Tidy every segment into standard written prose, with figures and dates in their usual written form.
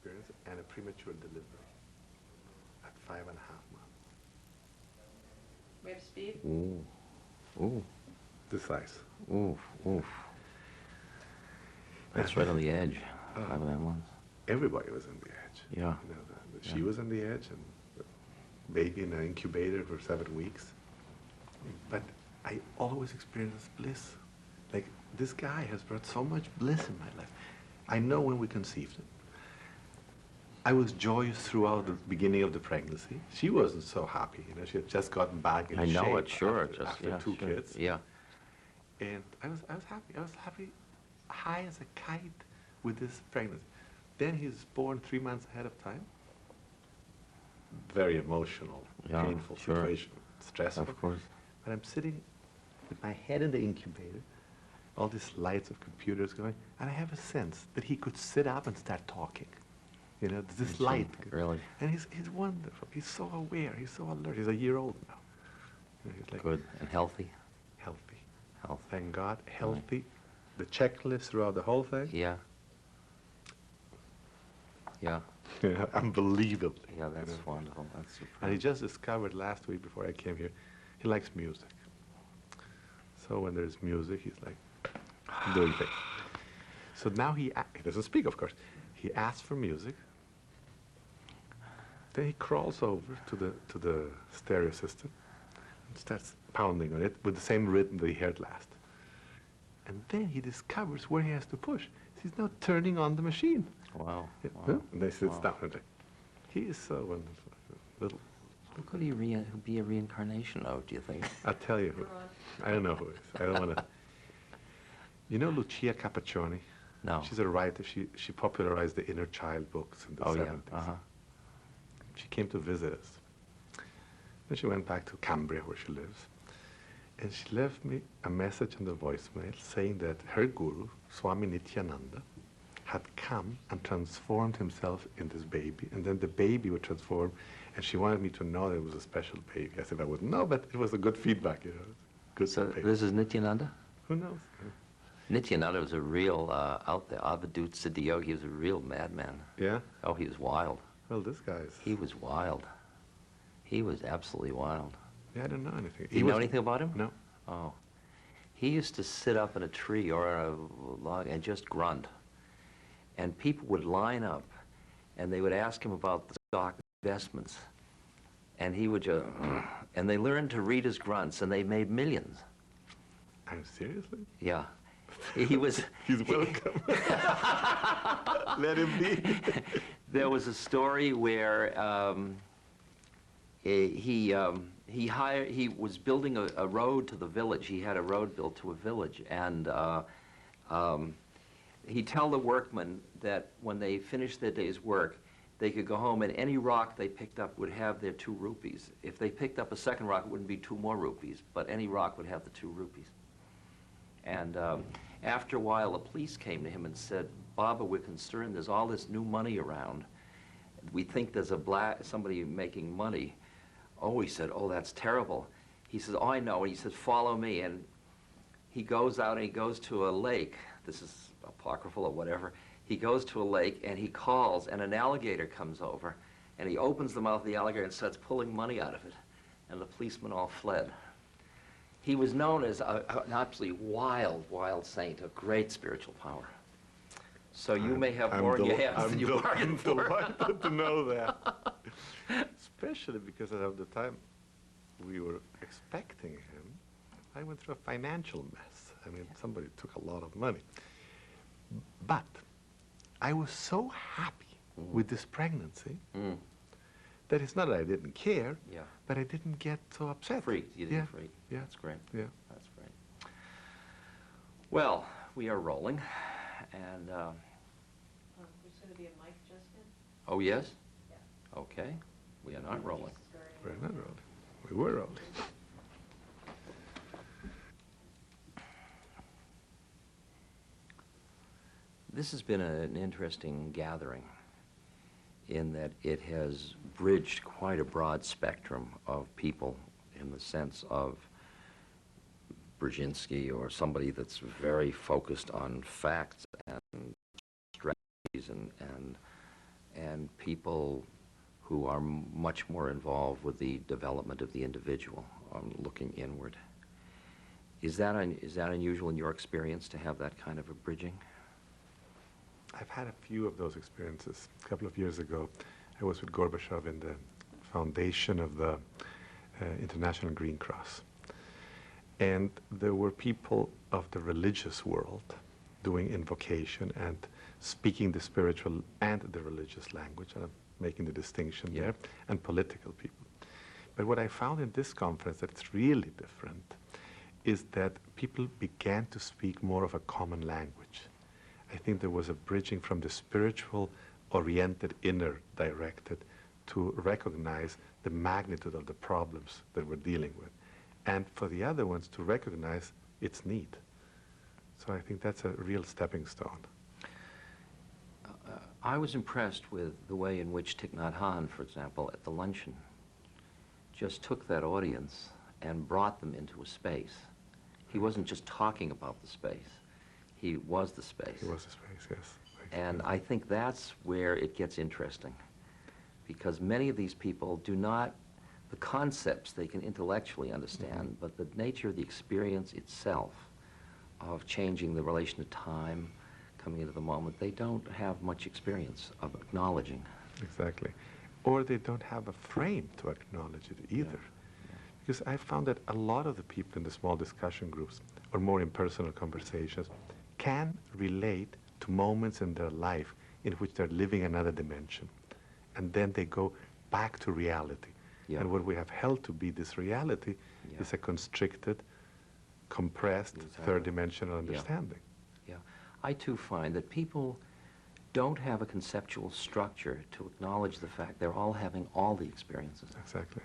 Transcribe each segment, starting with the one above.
experience and a premature delivery at 5.5 months. We have speed? Ooh. Ooh. This size. Ooh. Ooh. That's right on the edge. 5.5 months. Everybody was on the edge. Yeah. You know, she was on the edge, and the baby in an incubator for 7 weeks. But I always experienced bliss. Like, this guy has brought so much bliss in my life. I know when we conceived him. I was joyous throughout the beginning of the pregnancy. She wasn't so happy. You know, she had just gotten back in shape. I know it, sure. After two kids. Yeah. And I was happy. I was happy, high as a kite with this pregnancy. Then he's born 3 months ahead of time. Very emotional, painful situation, stressful. Of course. But I'm sitting with my head in the incubator, all these lights of computers going, and I have a sense that he could sit up and start talking. You know, this light. Really? And he's wonderful. He's so aware. He's so alert. He's a year old now. You know, he's like good. And healthy? Healthy. Healthy. Thank God. Healthy. The checklist throughout the whole thing. Yeah. Yeah. Yeah, unbelievably. Yeah, that's wonderful. That's super. And he just discovered last week before I came here, he likes music. So when there's music, he's like doing things. So now he doesn't speak, of course. He asks for music. Then he crawls over to the stereo system and starts pounding on it with the same rhythm that he heard last. And then he discovers where he has to push. He's now turning on the machine. Wow. Yeah. Wow. And then he sits down and he is so wonderful. Little. Who could he be a reincarnation of, do you think? I'll tell you who. I don't know who it is. I don't want to. You know Lucia Capaccioni? No. She's a writer. She popularized the inner child books in the 70s. Yeah. She came to visit us. Then she went back to Cambria, where she lives. And she left me a message on the voicemail saying that her guru, Swami Nityananda, had come and transformed himself in this baby. And then the baby would transform. And she wanted me to know that it was a special baby. I said I wouldn't know, but it was a good feedback, you know. Good So baby. this is Nityananda? Who knows? Nityananda was a real, out there, Avadut Siddhiyogi. He was a real madman. Yeah? Oh, he was wild. Well, this guy's... He was wild. He was absolutely wild. Yeah, I don't know anything. Do you know anything about him? No. Oh. He used to sit up in a tree or a log and just grunt. And people would line up, and they would ask him about the stock investments. And he would just... and they learned to read his grunts, and they made millions. I'm seriously? Yeah. He was... He's welcome. Let him be. There was a story where he was building a road to the village. He had a road built to a village, and he'd tell the workmen that when they finished their day's work, they could go home, and any rock they picked up would have their 2 rupees. If they picked up a second rock, it wouldn't be 2 more rupees, but any rock would have the 2 rupees. And after a while, the police came to him and said, "Baba, we're concerned. There's all this new money around. We think there's somebody making money." Oh, he said, "Oh, that's terrible." He says, "Oh, I know." And he says, "Follow me." And he goes out and he goes to a lake. This is apocryphal or whatever. He goes to a lake and he calls, and an alligator comes over, and he opens the mouth of the alligator and starts pulling money out of it. And the policemen all fled. He was known as an absolutely wild, wild saint of great spiritual power. So you may have more in your hands than you bargained for. I'm delighted to know that. Especially because at the time we were expecting him, I went through a financial mess. I mean, somebody took a lot of money. But I was so happy with this pregnancy that it's not that I didn't care, but I didn't get so upset. Freaked. You didn't freak. Yeah. That's great. Yeah. That's great. Well, we are rolling, and... There's going to be a mic just in? Oh, yes? Yeah. Okay. We are not rolling. We're not rolling. We were rolling. This has been an interesting gathering in that it has bridged quite a broad spectrum of people in the sense of Brzezinski or somebody that's very focused on facts and strategies and people who are much more involved with the development of the individual, looking inward. Is that unusual in your experience to have that kind of a bridging? I've had a few of those experiences. A couple of years ago, I was with Gorbachev in the foundation of the International Green Cross. And there were people of the religious world doing invocation and speaking the spiritual and the religious language, and I'm making the distinction there, and political people. But what I found in this conference that's really different is that people began to speak more of a common language. I think there was a bridging from the spiritual oriented, inner directed, to recognize the magnitude of the problems that we're dealing with. And for the other ones to recognize its need. So I think that's a real stepping stone. I was impressed with the way in which Thich Nhat Hanh, for example, at the luncheon, just took that audience and brought them into a space. He wasn't just talking about the space. He was the space. He was the space, yes. And I think that's where it gets interesting, because many of these people do not, the concepts they can intellectually understand, but the nature of the experience itself of changing the relation to time, coming into the moment, they don't have much experience of acknowledging. Exactly. Or they don't have a frame to acknowledge it either. Because I found that a lot of the people in the small discussion groups or more impersonal conversations can relate to moments in their life in which they're living another dimension. And then they go back to reality. Yeah. And what we have held to be this reality is a constricted, compressed, third-dimensional understanding. Yeah. I too find that people don't have a conceptual structure to acknowledge the fact they're all having all the experiences. Exactly.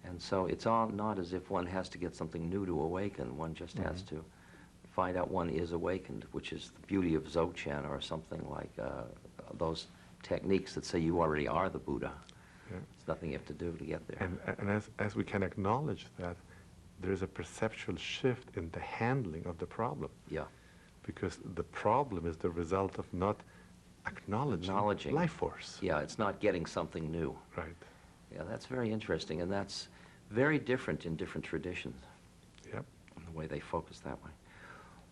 And so it's all not as if one has to get something new to awaken. One just has to find out one is awakened, which is the beauty of Dzogchen or something like those techniques that say you already are the Buddha. Yeah. There's nothing you have to do to get there. And as we can acknowledge that, there is a perceptual shift in the handling of the problem. Yeah. Because the problem is the result of not acknowledging life force. Yeah, it's not getting something new. Right. Yeah, that's very interesting, and that's very different in different traditions. Yep. And the way they focus that way.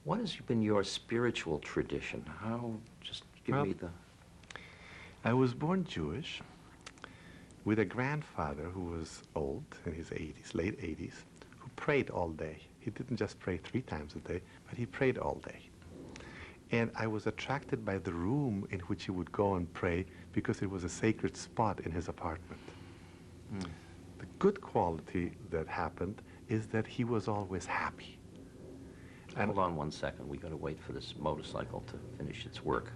What has been your spiritual tradition? Just give me the... I was born Jewish with a grandfather who was old, in his 80s, late 80s, who prayed all day. He didn't just pray 3 times a day, but he prayed all day. And I was attracted by the room in which he would go and pray because it was a sacred spot in his apartment. The good quality that happened is that he was always happy. And hold on one second. We got to wait for this motorcycle to finish its work.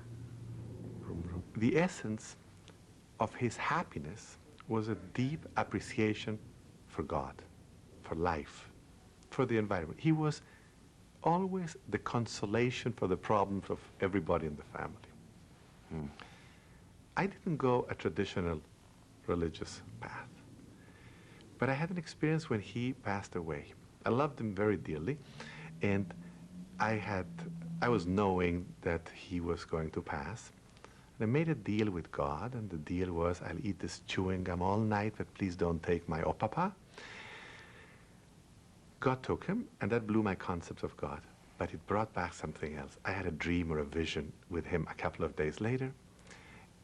The essence of his happiness was a deep appreciation for God, for life, for the environment. He was always the consolation for the problems of everybody in the family. I didn't go a traditional religious path, but I had an experience when he passed away. I loved him very dearly, and I was knowing that he was going to pass. And I made a deal with God, and the deal was, I'll eat this chewing gum all night, but please don't take my opapa. God took him, and that blew my concepts of God. But it brought back something else. I had a dream or a vision with him a couple of days later,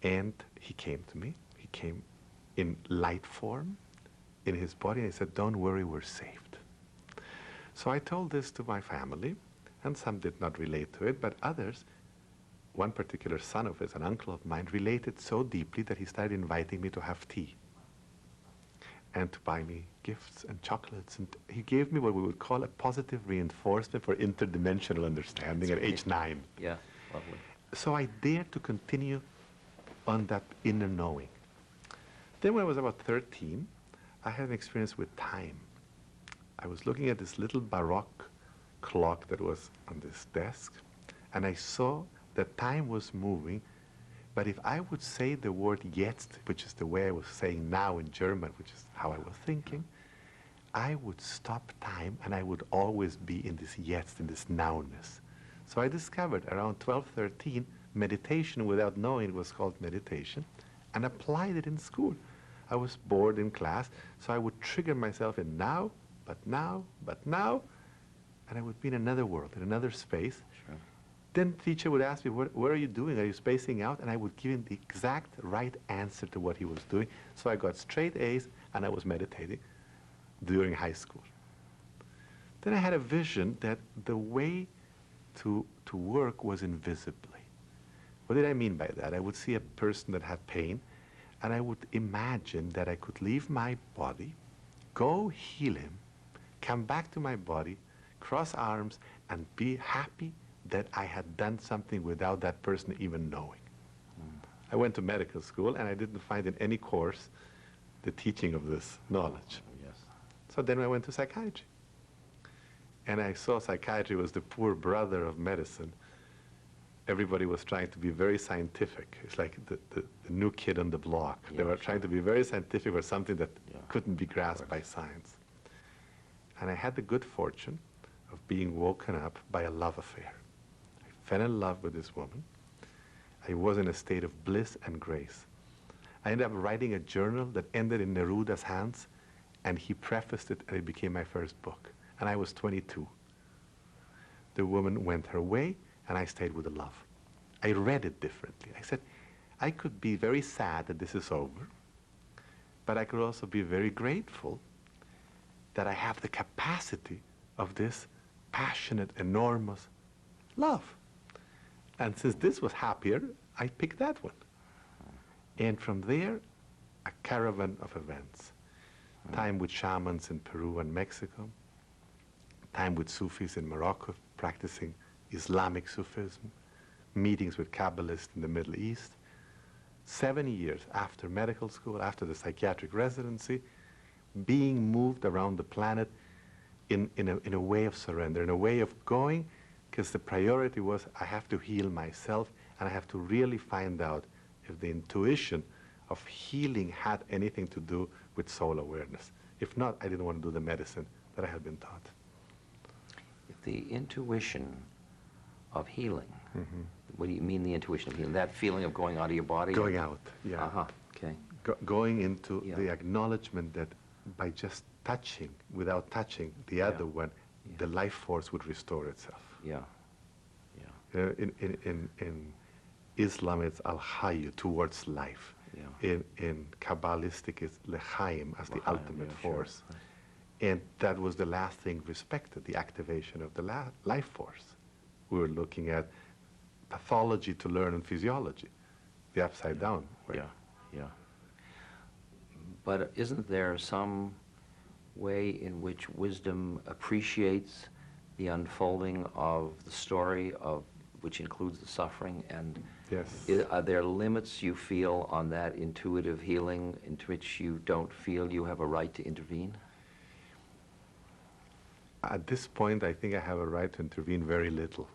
and he came to me. He came in light form, in his body, and he said, don't worry, we're saved. So I told this to my family, and some did not relate to it, but others, one particular son of his, an uncle of mine, related so deeply that he started inviting me to have tea and to buy me gifts and chocolates. And he gave me what we would call a positive reinforcement for interdimensional understanding at age 9. Yeah, lovely. So I dared to continue on that inner knowing. Then when I was about 13, I had an experience with time. I was looking at this little Baroque clock that was on this desk, and I saw that time was moving, but if I would say the word jetzt, which is the way I was saying now in German, which is how I was thinking, I would stop time and I would always be in this jetzt, in this nowness. So I discovered around 12, 13, meditation without knowing it was called meditation, and applied it in school. I was bored in class, so I would trigger myself in now, but now, but now, and I would be in another world, in another space. Sure. Then the teacher would ask me, what are you doing? Are you spacing out? And I would give him the exact right answer to what he was doing. So I got straight A's, and I was meditating during high school. Then I had a vision that the way to work was invisibly. What did I mean by that? I would see a person that had pain, and I would imagine that I could leave my body, go heal him, come back to my body, cross arms, and be happy that I had done something without that person even knowing. I went to medical school, and I didn't find in any course the teaching of this knowledge. Yes. So then I went to psychiatry. And I saw psychiatry was the poor brother of medicine. Everybody was trying to be very scientific. It's like the new kid on the block. Yeah, they were sure. trying to be very scientific for something that Yeah. couldn't be grasped by science. And I had the good fortune of being woken up by a love affair. I fell in love with this woman. I was in a state of bliss and grace. I ended up writing a journal that ended in Neruda's hands, and he prefaced it, and it became my first book. And I was 22. The woman went her way, and I stayed with the love. I read it differently. I said, I could be very sad that this is over, but I could also be very grateful that I have the capacity of this passionate, enormous love. And since this was happier, I picked that one. And from there, a caravan of events. Time with shamans in Peru and Mexico, time with Sufis in Morocco, practicing Islamic Sufism, meetings with Kabbalists in the Middle East. 7 years after medical school, after the psychiatric residency, being moved around the planet in a way of surrender, in a way of going, because the priority was I have to heal myself, and I have to really find out if the intuition of healing had anything to do with soul awareness. If not, I didn't want to do the medicine that I had been taught. If the intuition of healing, Mm-hmm. what do you mean the intuition of healing? That feeling of going out of your body? Going out, yeah. Uh-huh, okay. Going into Yeah. the acknowledgement that by just touching, without touching the Yeah. other one, Yeah. the life force would restore itself. Yeah, yeah, In Islam, it's al-hayy, towards life. yeah. In Kabbalistic, it's l'chaim, as the L'chaim, ultimate yeah, sure. force. And that was the last thing respected, the activation of the life force. We were looking at pathology to learn and physiology, the upside down way. Yeah, yeah. But isn't there some way in which wisdom appreciates the unfolding of the story of which includes the suffering, and Yes. are there limits you feel on that intuitive healing in which you don't feel you have a right to intervene? At this point, I think I have a right to intervene very little.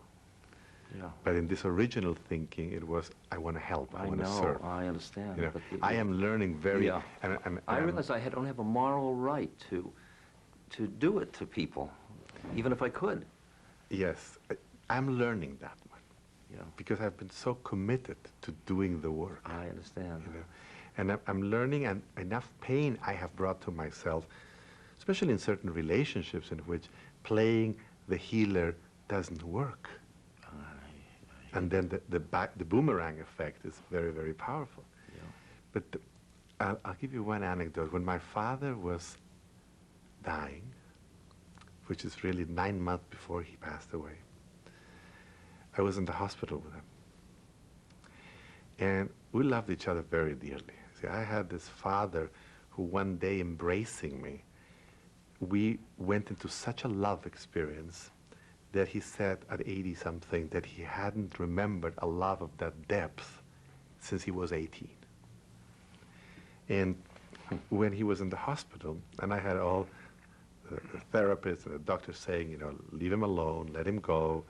Yeah. But in this original thinking, it was, I want to help, I want to serve. I understand. You know, but I am learning very, Yeah. and I realize I don't have a moral right to do it to people, even if I could. yes, I'm learning that one, Yeah, because I've been so committed to doing the work. I understand. You know, and I'm learning, and enough pain I have brought to myself, especially in certain relationships in which playing the healer doesn't work. And then the boomerang effect is very, very powerful. Yeah. But I'll give you one anecdote. When my father was dying, which is really 9 months before he passed away, I was in the hospital with him. And we loved each other very dearly. See, I had this father who one day, embracing me, we went into such a love experience that he said at 80-something that he hadn't remembered a love of that depth since he was 18. And when he was in the hospital, and I had all the therapists and the doctors saying, you know, leave him alone, let him go,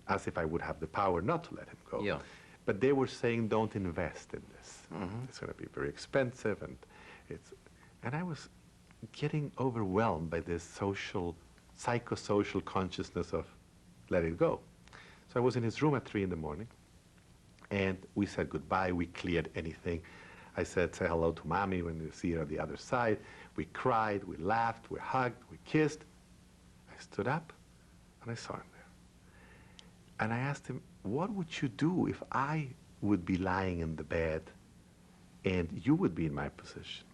as if I would have the power not to let him go. Yeah. But they were saying, don't invest in this. Mhm. It's going to be very expensive, and I was getting overwhelmed by this psychosocial consciousness of let it go. So I was in his room at 3 in the morning, And we said goodbye. We cleared anything. I said, say hello to Mommy when you see her on the other side. We cried, we laughed, we hugged, we kissed. I stood up, and I saw him there. And I asked him, what would you do if I would be lying in the bed and you would be in my position?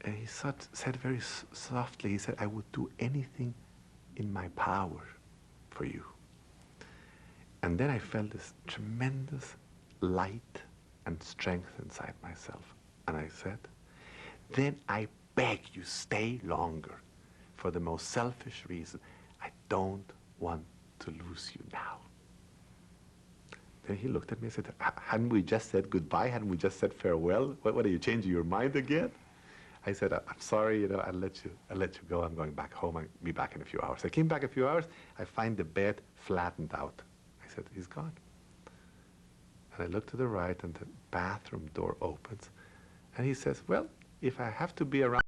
And he said very softly, he said, I would do anything in my power for you. And then I felt this tremendous light and strength inside myself. And I said, then I beg you, stay longer for the most selfish reason. I don't want to lose you now. Then he looked at me and said, hadn't we just said goodbye? Hadn't we just said farewell? What are you changing your mind again? I said, I'm sorry, I'll let you go. I'm going back home. I'll be back in a few hours. I came back a few hours. I find the bed flattened out. I said, he's gone. And I look to the right, and the bathroom door opens. And he says, well, if I have to be around